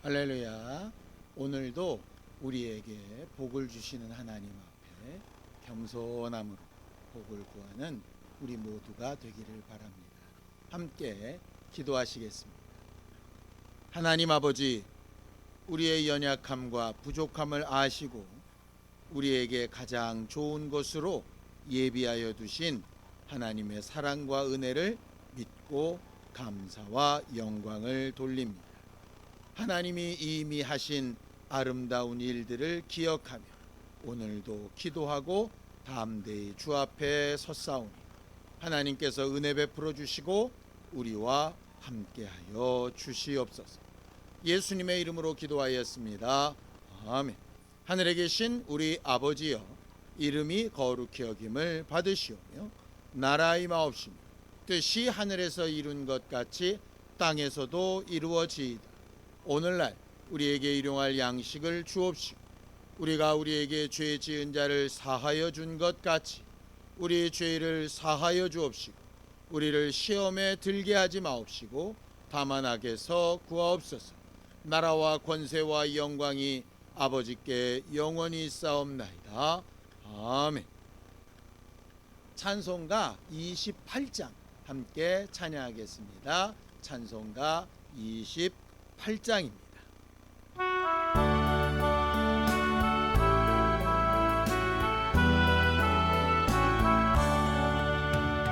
할렐루야. 오늘도 우리에게 복을 주시는 하나님 앞에 겸손함으로 복을 구하는 우리 모두가 되기를 바랍니다. 함께 기도하시겠습니다. 하나님 아버지, 우리의 연약함과 부족함을 아시고 우리에게 가장 좋은 것으로 예비하여 두신 하나님의 사랑과 은혜를 믿고 감사와 영광을 돌립니다. 하나님이 이미 하신 아름다운 일들을 기억하며 오늘도 기도하고 담대히 주 앞에 섰사오니 하나님께서 은혜 베풀어 주시고 우리와 함께하여 주시옵소서. 예수님의 이름으로 기도하였습니다. 아멘. 하늘에 계신 우리 아버지여, 이름이 거룩히 여김을 받으시오며 나라의 마옵시며 뜻이 하늘에서 이룬 것 같이 땅에서도 이루어지이다. 오늘날 우리에게 일용할 양식을 주옵시고 우리가 우리에게 죄 지은 자를 사하여 준 것 같이 우리 죄를 사하여 주옵시고 우리를 시험에 들게 하지 마옵시고 다만 악에서 구하옵소서. 나라와 권세와 영광이 아버지께 영원히 있사옵나이다. 아멘. 찬송가 28장 함께 찬양하겠습니다. 찬송가 28장입니다.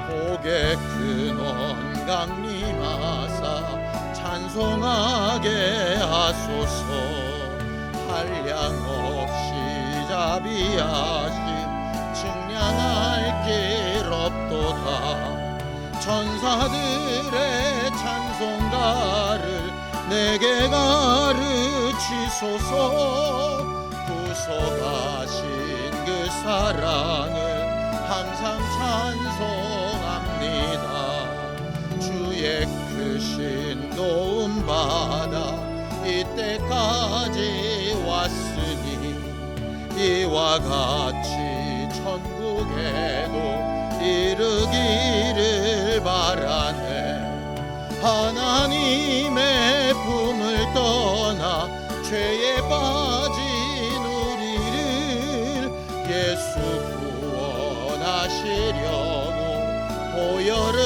고개 큰 강림하사 찬송하게 하소서. 한량없이 자비하심 측량할 길 없도다. 천사들의 찬송가를 내게 가르치소서. 구속하신 그 사랑을 항상 찬송합니다. 주의 크신 도움 받아 이때까지 왔으니 이와 같이 천국에도 이르기를 바라네. 하나님의 품을 떠나 죄에 빠진 우리를 예수 구원하시려고 보혈을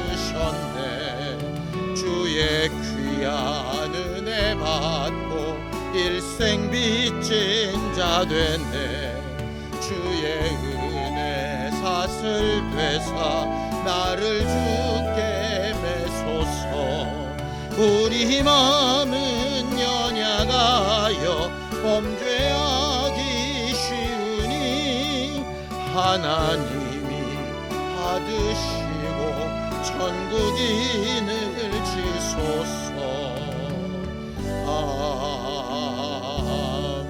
흘려주셨네. 주의 귀한 은혜 받고 일생 빚진 자 됐네. 주의 은혜 사슬 되사 나를 주께 매소서. 우리 마음은 연약하여 범죄하기 쉬우니 하나님이 받으시고 천국인을 지소서.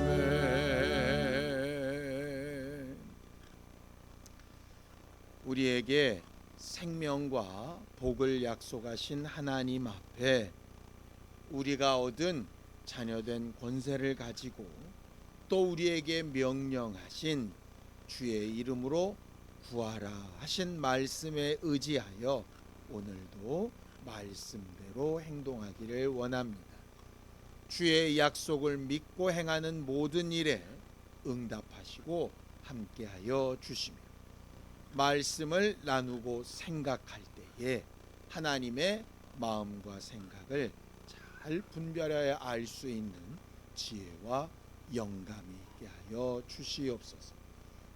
아멘. 우리에게 생명과 복을 약속하신 하나님 앞에 우리가 얻은 자녀된 권세를 가지고 또 우리에게 명령하신 주의 이름으로 구하라 하신 말씀에 의지하여 오늘도 말씀대로 행동하기를 원합니다. 주의 약속을 믿고 행하는 모든 일에 응답하시고 함께하여 주시며 말씀을 나누고 생각할 때에 하나님의 마음과 생각을 잘 분별하여 알 수 있는 지혜와 영감이 있게 하여 주시옵소서.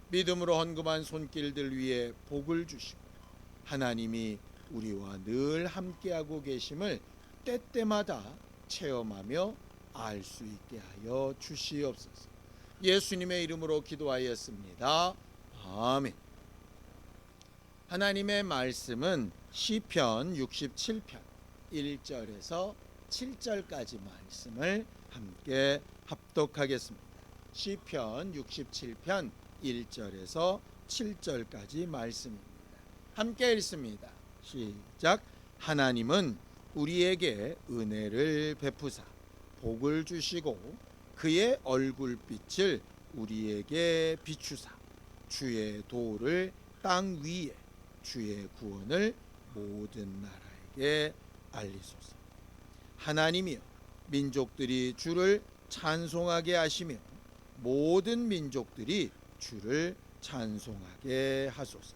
믿음으로 헌금한 손길들 위에 복을 주시고 하나님이 우리와 늘 함께하고 계심을 때때마다 체험하며 알 수 있게 하여 주시옵소서. 예수님의 이름으로 기도하였습니다. 아멘. 하나님의 말씀은 시편 67편 1절에서 7절까지 말씀을 함께 합독하겠습니다. 시편 67편 1절에서 7절까지 말씀입니다. 함께 읽습니다. 시작. 하나님은 우리에게 은혜를 베푸사 복을 주시고 그의 얼굴빛을 우리에게 비추사 주의 도를 땅 위에 주의 구원을 모든 나라에게 알리소서. 하나님이여, 민족들이 주를 찬송하게 하시며 모든 민족들이 주를 찬송하게 하소서.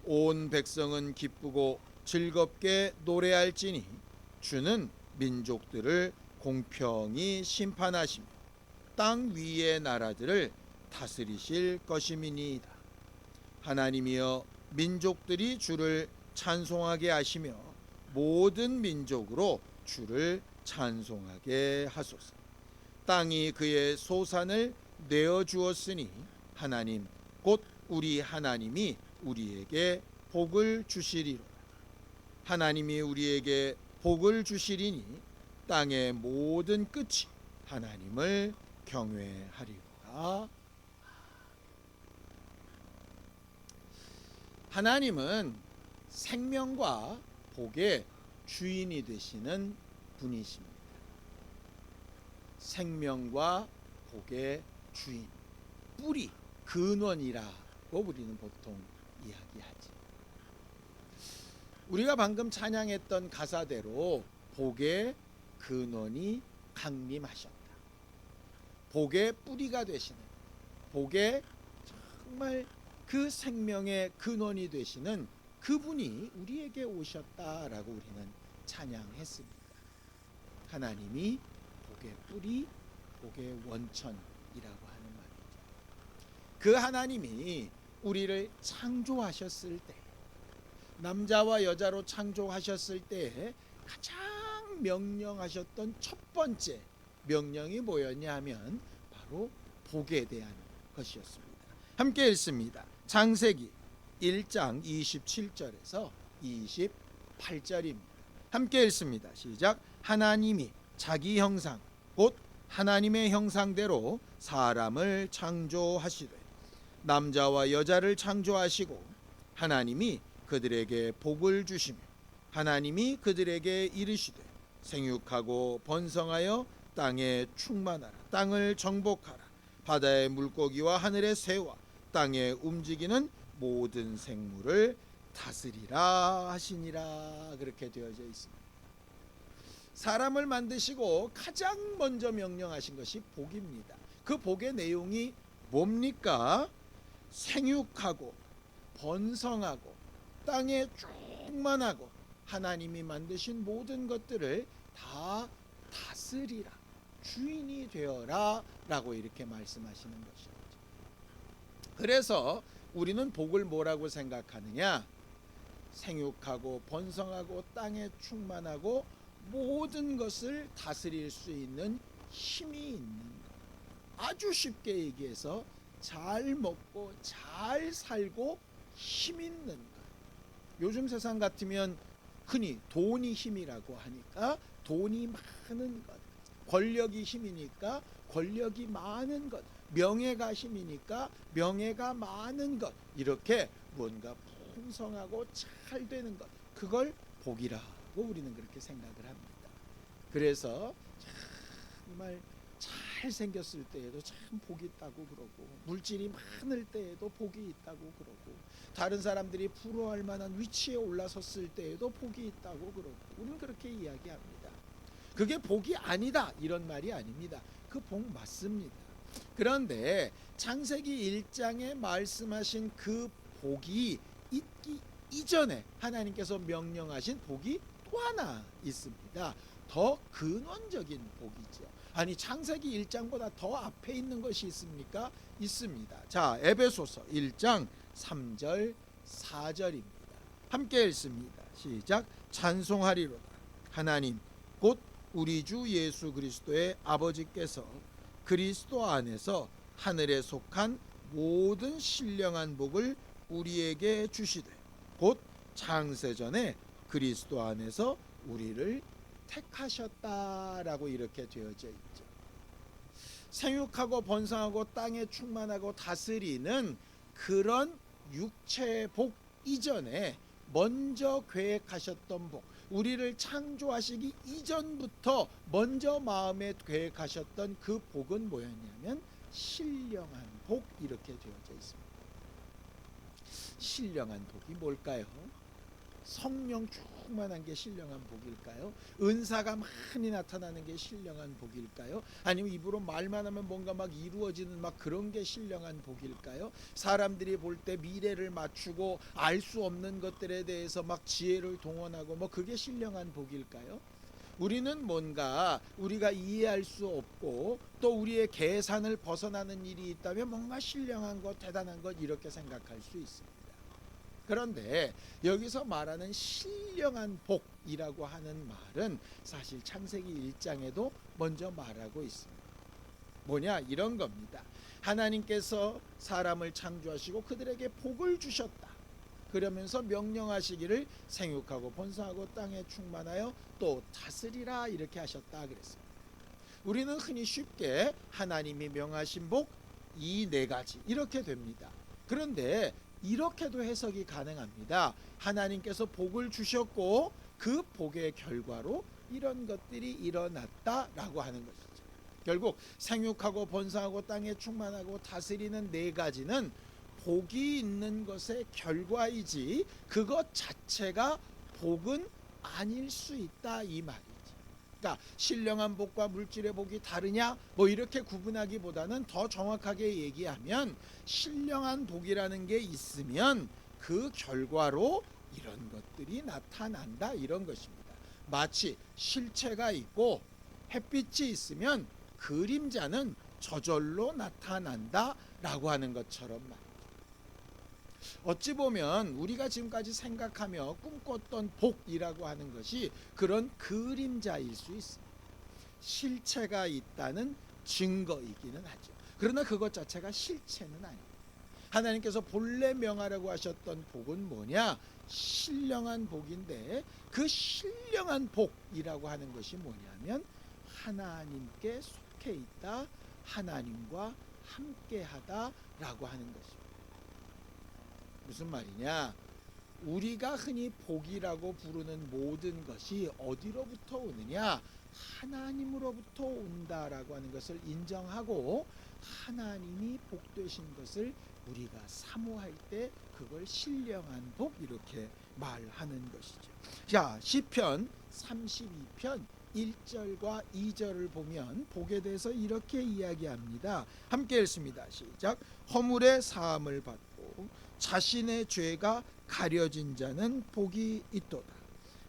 온 백성은 기쁘고 즐겁게 노래할지니 주는 민족들을 공평히 심판하시며 땅 위의 나라들을 다스리실 것임이니이다. 하나님이여, 민족들이 주를 찬송하게 하시며 모든 민족으로 주를 찬송하게 하소서. 땅이 그의 소산을 내어 주었으니 하나님 곧 우리 하나님이 우리에게 복을 주시리로다. 하나님이 우리에게 복을 주시리니 땅의 모든 끝이 하나님을 경외하리로다. 하나님은 생명과 복의 주인이 되시는 분이십니다. 생명과 복의 주인, 뿌리, 근원이라고 우리는 보통 이야기하지. 우리가 방금 찬양했던 가사대로 복의 근원이 강림하셨다. 복의 뿌리가 되시는, 복의 정말 그 생명의 근원이 되시는 그분이 우리에게 오셨다라고 우리는 찬양했습니다. 하나님이 복의 뿌리, 복의 원천이라고 하는 말이죠. 그 하나님이 우리를 창조하셨을 때, 남자와 여자로 창조하셨을 때 가장 명령하셨던 첫 번째 명령이 뭐였냐 하면 바로 복에 대한 것이었습니다. 함께 읽습니다. 창세기 1장 27절에서 28절입니다. 함께 읽습니다. 시작. 하나님이 자기 형상 곧 하나님의 형상대로 사람을 창조하시되 남자와 여자를 창조하시고 하나님이 그들에게 복을 주시며 하나님이 그들에게 이르시되 생육하고 번성하여 땅에 충만하라. 땅을 정복하라. 바다의 물고기와 하늘의 새와 땅에 움직이는 모든 생물을 다스리라 하시니라. 그렇게 되어져 있습니다. 사람을 만드시고 가장 먼저 명령하신 것이 복입니다. 그 복의 내용이 뭡니까? 생육하고 번성하고 땅에 충만하고 하나님이 만드신 모든 것들을 다 다스리라, 주인이 되어라 라고 이렇게 말씀하시는 것이죠. 그래서 우리는 복을 뭐라고 생각하느냐? 생육하고 번성하고 땅에 충만하고 모든 것을 다스릴 수 있는 힘이 있는 것. 아주 쉽게 얘기해서 잘 먹고 잘 살고 힘 있는 것. 요즘 세상 같으면 흔히 돈이 힘이라고 하니까 돈이 많은 것, 권력이 힘이니까 권력이 많은 것, 명예가 힘이니까 명예가 많은 것, 이렇게 뭔가 풍성하고 잘 되는 것, 그걸 복이라고 우리는 그렇게 생각을 합니다. 그래서 정말 잘생겼을 때에도 참 복이 있다고 그러고, 물질이 많을 때에도 복이 있다고 그러고, 다른 사람들이 부러워할 만한 위치에 올라섰을 때에도 복이 있다고 그러고, 우리는 그렇게 이야기합니다. 그게 복이 아니다 이런 말이 아닙니다. 그 복 맞습니다. 그런데 창세기 1장에 말씀하신 그 복이 있기 이전에 하나님께서 명령하신 복이 또 하나 있습니다. 더 근원적인 복이죠. 아니, 창세기 1장보다 더 앞에 있는 것이 있습니까? 있습니다. 자, 에베소서 1장 3절 4절입니다. 함께 읽습니다. 시작. 찬송하리로다. 하나님 곧 우리 주 예수 그리스도의 아버지께서 그리스도 안에서 하늘에 속한 모든 신령한 복을 우리에게 주시되 곧 창세전에 그리스도 안에서 우리를 택하셨다라고 이렇게 되어져 있죠. 생육하고 번성하고 땅에 충만하고 다스리는 그런 육체의 복 이전에 먼저 계획하셨던 복, 우리를 창조하시기 이전부터 먼저 마음에 계획하셨던 그 복은 뭐였냐면 신령한 복, 이렇게 되어져 있습니다. 신령한 복이 뭘까요? 성령 충만한 게 신령한 복일까요? 은사가 많이 나타나는 게 신령한 복일까요? 아니면 입으로 말만 하면 뭔가 막 이루어지는 막 그런 게 신령한 복일까요? 사람들이 볼 때 미래를 맞추고 알 수 없는 것들에 대해서 막 지혜를 동원하고 뭐 그게 신령한 복일까요? 우리는 뭔가 우리가 이해할 수 없고 또 우리의 계산을 벗어나는 일이 있다면 뭔가 신령한 것, 대단한 것 이렇게 생각할 수 있습니다. 그런데 여기서 말하는 신령한 복이라고 하는 말은 사실 창세기 1장에도 먼저 말하고 있습니다. 뭐냐? 이런 겁니다. 하나님께서 사람을 창조하시고 그들에게 복을 주셨다. 그러면서 명령하시기를 생육하고 번성하고 땅에 충만하여 또 다스리라 이렇게 하셨다 그랬습니다. 우리는 흔히 쉽게 하나님이 명하신 복 이 네 가지 이렇게 됩니다. 그런데 이렇게도 해석이 가능합니다. 하나님께서 복을 주셨고 그 복의 결과로 이런 것들이 일어났다라고 하는 것이죠. 결국 생육하고 번성하고 땅에 충만하고 다스리는 네 가지는 복이 있는 것의 결과이지 그것 자체가 복은 아닐 수 있다 이 말이지. 그러니까 신령한 복과 물질의 복이 다르냐 뭐 이렇게 구분하기보다는 더 정확하게 얘기하면 신령한 복이라는 게 있으면 그 결과로 이런 것들이 나타난다 이런 것입니다. 마치 실체가 있고 햇빛이 있으면 그림자는 저절로 나타난다 라고 하는 것처럼 말이죠. 어찌 보면 우리가 지금까지 생각하며 꿈꿨던 복이라고 하는 것이 그런 그림자일 수 있습니다. 실체가 있다는 증거이기는 하죠. 그러나 그것 자체가 실체는 아닙니다. 하나님께서 본래 명하라고 하셨던 복은 뭐냐? 신령한 복인데 그 신령한 복이라고 하는 것이 뭐냐면 하나님께 속해 있다, 하나님과 함께하다라고 하는 것입니다. 무슨 말이냐? 우리가 흔히 복이라고 부르는 모든 것이 어디로부터 오느냐? 하나님으로부터 온다라고 하는 것을 인정하고 하나님이 복되신 것을 우리가 사모할 때 그걸 신령한 복 이렇게 말하는 것이죠. 자, 시편 32편 1절과 2절을 보면 복에 대해서 이렇게 이야기합니다. 함께 읽습니다. 시작. 허물의 사함을 받고 자신의 죄가 가려진 자는 복이 있도다.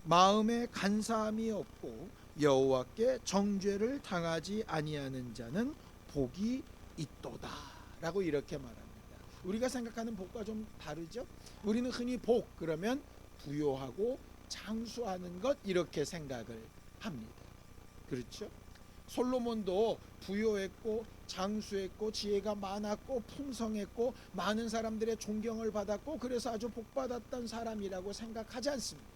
마음에 간사함이 없고 여호와께 정죄를 당하지 아니하는 자는 복이 있도다 라고 이렇게 말합니다. 우리가 생각하는 복과 좀 다르죠? 우리는 흔히 복 그러면 부요하고 장수하는 것 이렇게 생각을 합니다. 그렇죠? 솔로몬도 부요했고 장수했고 지혜가 많았고 풍성했고 많은 사람들의 존경을 받았고 그래서 아주 복받았던 사람이라고 생각하지 않습니까?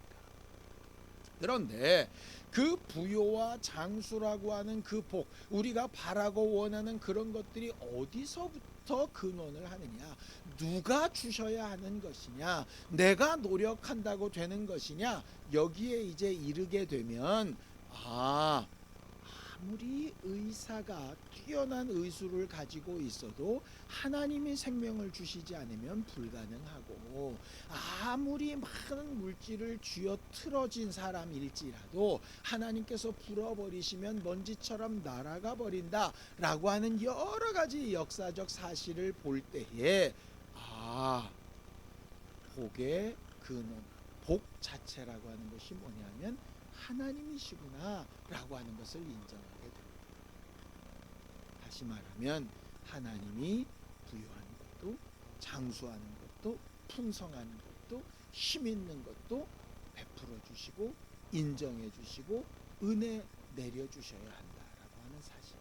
그런데 그 부요와 장수라고 하는 그 복, 우리가 바라고 원하는 그런 것들이 어디서부터 근원을 하느냐? 누가 주셔야 하는 것이냐? 내가 노력한다고 되는 것이냐? 여기에 이제 이르게 되면 아무리 의사가 뛰어난 의술을 가지고 있어도 하나님이 생명을 주시지 않으면 불가능하고 아무리 많은 물질을 쥐어 틀어진 사람일지라도 하나님께서 불어버리시면 먼지처럼 날아가 버린다 라고 하는 여러 가지 역사적 사실을 볼 때에 복의 근원, 복 자체라고 하는 것이 뭐냐면 하나님이시구나 라고 하는 것을 인정하게 됩니다. 다시 말하면 하나님이 부유한 것도 장수하는 것도 풍성한 것도 힘 있는 것도 베풀어 주시고 인정해 주시고 은혜 내려 주셔야 한다라고 하는 사실.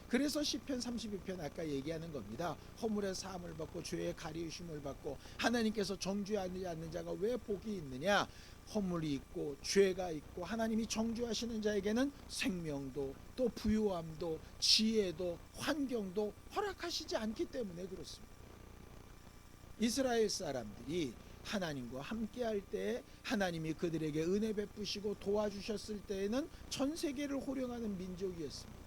그래서 시편 32편 아까 얘기하는 겁니다. 허물의 사함을 받고 죄의 가리우심을 받고 하나님께서 정죄하지 않는 자가 왜 복이 있느냐? 허물이 있고 죄가 있고 하나님이 정죄하시는 자에게는 생명도 또 부유함도 지혜도 환경도 허락하시지 않기 때문에 그렇습니다. 이스라엘 사람들이 하나님과 함께할 때 하나님이 그들에게 은혜 베푸시고 도와주셨을 때에는 전 세계를 호령하는 민족이었습니다.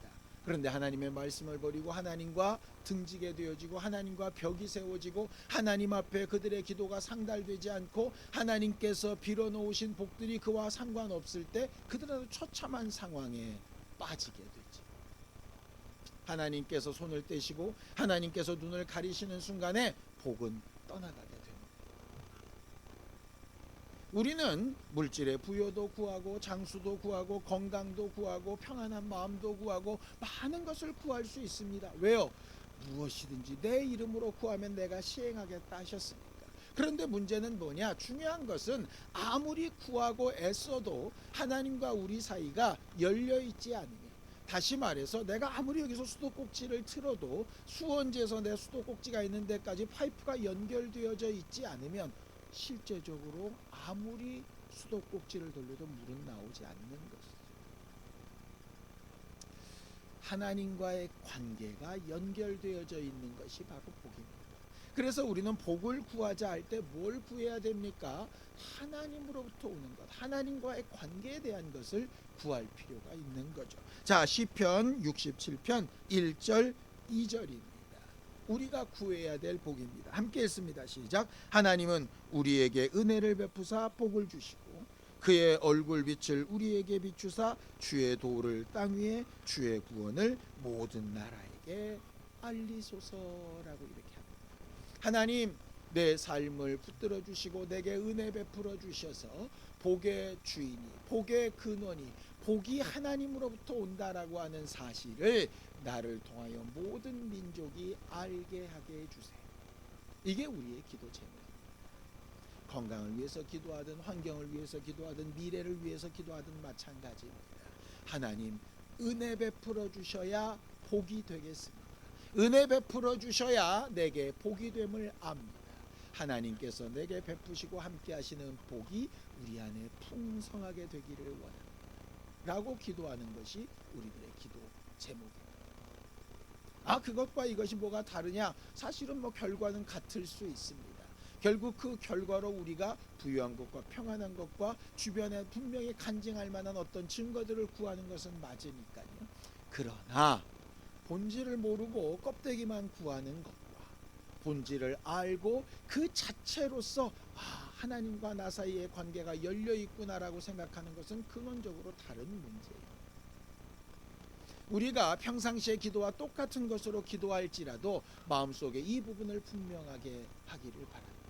그런데 하나님의 말씀을 버리고 하나님과 등지게 되어지고 하나님과 벽이 세워지고 하나님 앞에 그들의 기도가 상달되지 않고 하나님께서 빌어놓으신 복들이 그와 상관없을 때 그들은 처참한 상황에 빠지게 되지. 하나님께서 손을 떼시고 하나님께서 눈을 가리시는 순간에 복은 떠나가게 됩니다. 우리는 물질의 부여도 구하고 장수도 구하고 건강도 구하고 평안한 마음도 구하고 많은 것을 구할 수 있습니다. 왜요? 무엇이든지 내 이름으로 구하면 내가 시행하겠다 하셨으니까. 그런데 문제는 뭐냐? 중요한 것은 아무리 구하고 애써도 하나님과 우리 사이가 열려있지 않으면, 다시 말해서 내가 아무리 여기서 수도꼭지를 틀어도 수원지에서 내 수도꼭지가 있는 데까지 파이프가 연결되어져 있지 않으면 실제적으로 아무리 수도꼭지를 돌려도 물은 나오지 않는 것이죠. 하나님과의 관계가 연결되어져 있는 것이 바로 복입니다. 그래서 우리는 복을 구하자 할 때 뭘 구해야 됩니까? 하나님으로부터 오는 것, 하나님과의 관계에 대한 것을 구할 필요가 있는 거죠. 자, 시편 67편 1절 2절입니다. 우리가 구해야 될 복입니다. 함께 읽습니다. 시작. 하나님은 우리에게 은혜를 베푸사 복을 주시고 그의 얼굴빛을 우리에게 비추사 주의 도를 땅 위에 주의 구원을 모든 나라에게 알리소서라고 이렇게 합니다. 하나님, 내 삶을 붙들어 주시고 내게 은혜 베풀어 주셔서 복의 주인이, 복의 근원이, 복이 하나님으로부터 온다라고 하는 사실을 나를 통하여 모든 민족이 알게 하게 해주세요. 이게 우리의 기도 제목입니다. 건강을 위해서 기도하든 환경을 위해서 기도하든 미래를 위해서 기도하든 마찬가지입니다. 하나님, 은혜 베풀어 주셔야 복이 되겠습니다. 은혜 베풀어 주셔야 내게 복이 됨을 압니다. 하나님께서 내게 베푸시고 함께 하시는 복이 우리 안에 풍성하게 되기를 원합니다 라고 기도하는 것이 우리들의 기도 제목입니다. 그것과 이것이 뭐가 다르냐? 사실은 결과는 같을 수 있습니다. 결국 그 결과로 우리가 부유한 것과 평안한 것과 주변에 분명히 간증할 만한 어떤 증거들을 구하는 것은 맞으니까요. 그러나 본질을 모르고 껍데기만 구하는 것과 본질을 알고 그 자체로서 하나님과 나 사이의 관계가 열려 있구나라고 생각하는 것은 근원적으로 다른 문제예요. 우리가 평상시의 기도와 똑같은 것으로 기도할지라도 마음속에 이 부분을 분명하게 하기를 바랍니다.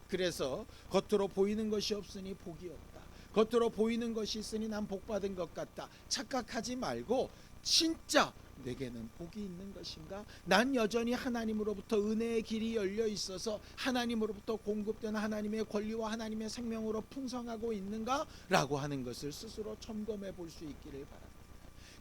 그래서 겉으로 보이는 것이 없으니 복이 없다, 겉으로 보이는 것이 있으니 난 복받은 것 같다 착각하지 말고, 진짜 내게는 복이 있는 것인가? 난 여전히 하나님으로부터 은혜의 길이 열려 있어서 하나님으로부터 공급된 하나님의 권리와 하나님의 생명으로 풍성하고 있는가? 라고 하는 것을 스스로 점검해 볼 수 있기를 바랍니다.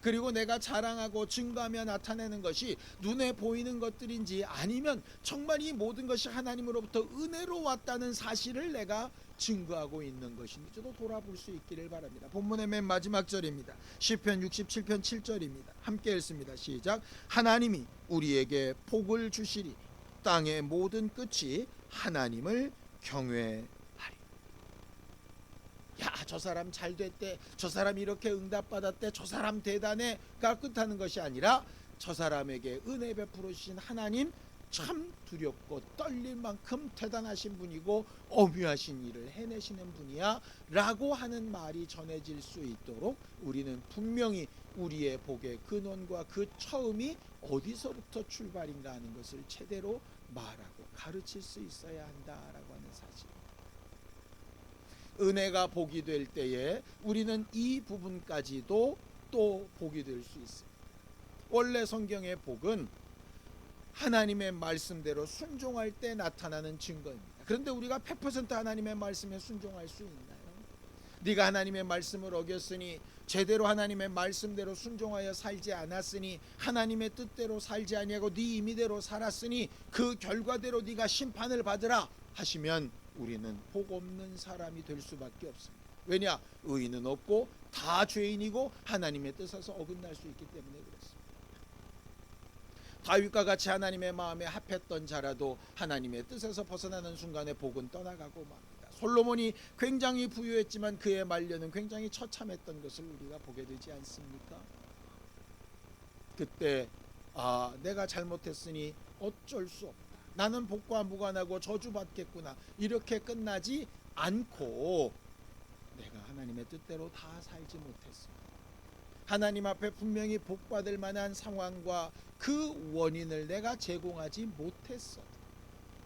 그리고 내가 자랑하고 증거하며 나타내는 것이 눈에 보이는 것들인지 아니면 정말 이 모든 것이 하나님으로부터 은혜로 왔다는 사실을 내가 증거하고 있는 것인지도 돌아볼 수 있기를 바랍니다. 본문의 맨 마지막 절입니다. 시편 67편 7절입니다. 함께 읽습니다. 시작. 하나님이 우리에게 복을 주시리 땅의 모든 끝이 하나님을 경외하리. 저 사람 잘 됐대, 저 사람 이렇게 응답받았대, 저 사람 대단해가 끝하는 것이 아니라 저 사람에게 은혜 베풀어 주신 하나님 참 두렵고 떨릴 만큼 대단하신 분이고 엄유하신 일을 해내시는 분이야 라고 하는 말이 전해질 수 있도록 우리는 분명히 우리의 복의 근원과 그 처음이 어디서부터 출발인가 하는 것을 제대로 말하고 가르칠 수 있어야 한다라고 하는 사실. 은혜가 복이 될 때에 우리는 이 부분까지도 또 복이 될 수 있습니다. 원래 성경의 복은 하나님의 말씀대로 순종할 때 나타나는 증거입니다. 그런데 우리가 100% 하나님의 말씀에 순종할 수 있나요? 네가 하나님의 말씀을 어겼으니, 제대로 하나님의 말씀대로 순종하여 살지 않았으니, 하나님의 뜻대로 살지 아니하고 네 임의대로 살았으니 그 결과대로 네가 심판을 받으라 하시면 우리는 복 없는 사람이 될 수밖에 없습니다. 왜냐? 의인은 없고 다 죄인이고 하나님의 뜻에서 어긋날 수 있기 때문에 그렇습니다. 다윗과 같이 하나님의 마음에 합했던 자라도 하나님의 뜻에서 벗어나는 순간에 복은 떠나가고 맙니다. 솔로몬이 굉장히 부유했지만 그의 말년은 굉장히 처참했던 것을 우리가 보게 되지 않습니까? 그때 내가 잘못했으니 어쩔 수 없다, 나는 복과 무관하고 저주받겠구나, 이렇게 끝나지 않고 내가 하나님의 뜻대로 다 살지 못했어, 하나님 앞에 분명히 복받을 만한 상황과 그 원인을 내가 제공하지 못했어,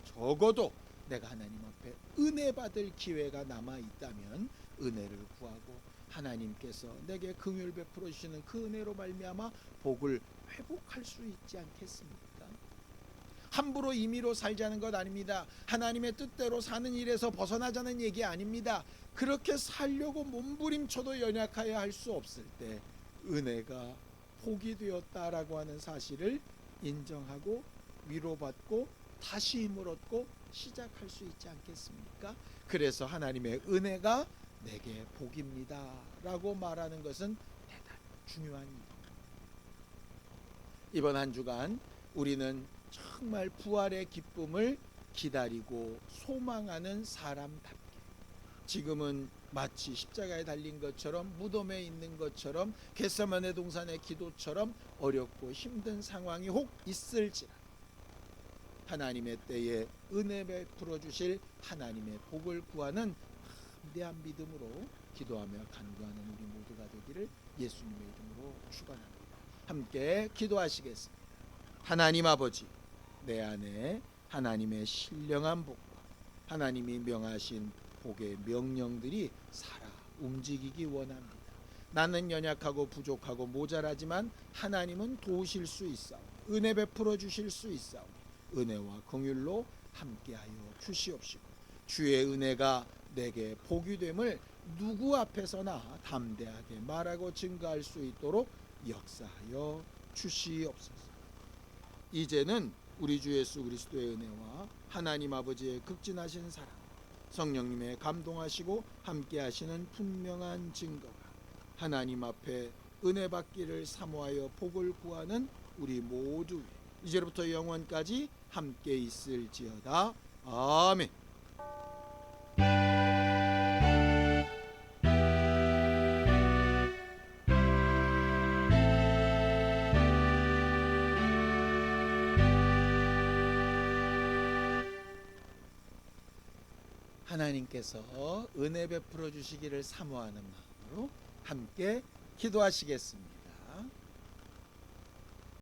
적어도 내가 하나님 앞에 은혜 받을 기회가 남아 있다면 은혜를 구하고 하나님께서 내게 긍휼 베풀어 주시는 그 은혜로 말미암아 복을 회복할 수 있지 않겠습니까? 함부로 임의로 살자는 것 아닙니다. 하나님의 뜻대로 사는 일에서 벗어나자는 얘기 아닙니다. 그렇게 살려고 몸부림쳐도 연약하여 할 수 없을 때 은혜가 복이 되었다라고 하는 사실을 인정하고 위로받고 다시 힘을 얻고 시작할 수 있지 않겠습니까? 그래서 하나님의 은혜가 내게 복입니다 라고 말하는 것은 대단히 중요한 일입니다. 이번 한 주간 우리는 정말 부활의 기쁨을 기다리고 소망하는 사람답게, 지금은 마치 십자가에 달린 것처럼, 무덤에 있는 것처럼, 겟세마네 동산의 기도처럼 어렵고 힘든 상황이 혹 있을지라도 하나님의 때에 은혜 베풀어 주실 하나님의 복을 구하는 담대한 믿음으로 기도하며 간구하는 우리 모두가 되기를 예수님의 이름으로 축원합니다. 함께 기도하시겠습니다. 하나님 아버지, 내 안에 하나님의 신령한 복과 하나님이 명하신 복의 명령들이 살아 움직이기 원합니다. 나는 연약하고 부족하고 모자라지만 하나님은 도우실 수 있사오니, 은혜 베풀어 주실 수 있사오니 은혜와 긍휼로 함께하여 주시옵시고, 주의 은혜가 내게 복이 됨을 누구 앞에서나 담대하게 말하고 증거할 수 있도록 역사하여 주시옵소서. 이제는 우리 주 예수 그리스도의 은혜와 하나님 아버지의 극진하신 사랑, 성령님의 감동하시고 함께하시는 분명한 증거가 하나님 앞에 은혜 받기를 사모하여 복을 구하는 우리 모두 이제부터 영원까지 함께 있을지어다. 아멘. 하나님께서 은혜 베풀어 주시기를 사모하는 마음으로 함께 기도하시겠습니다.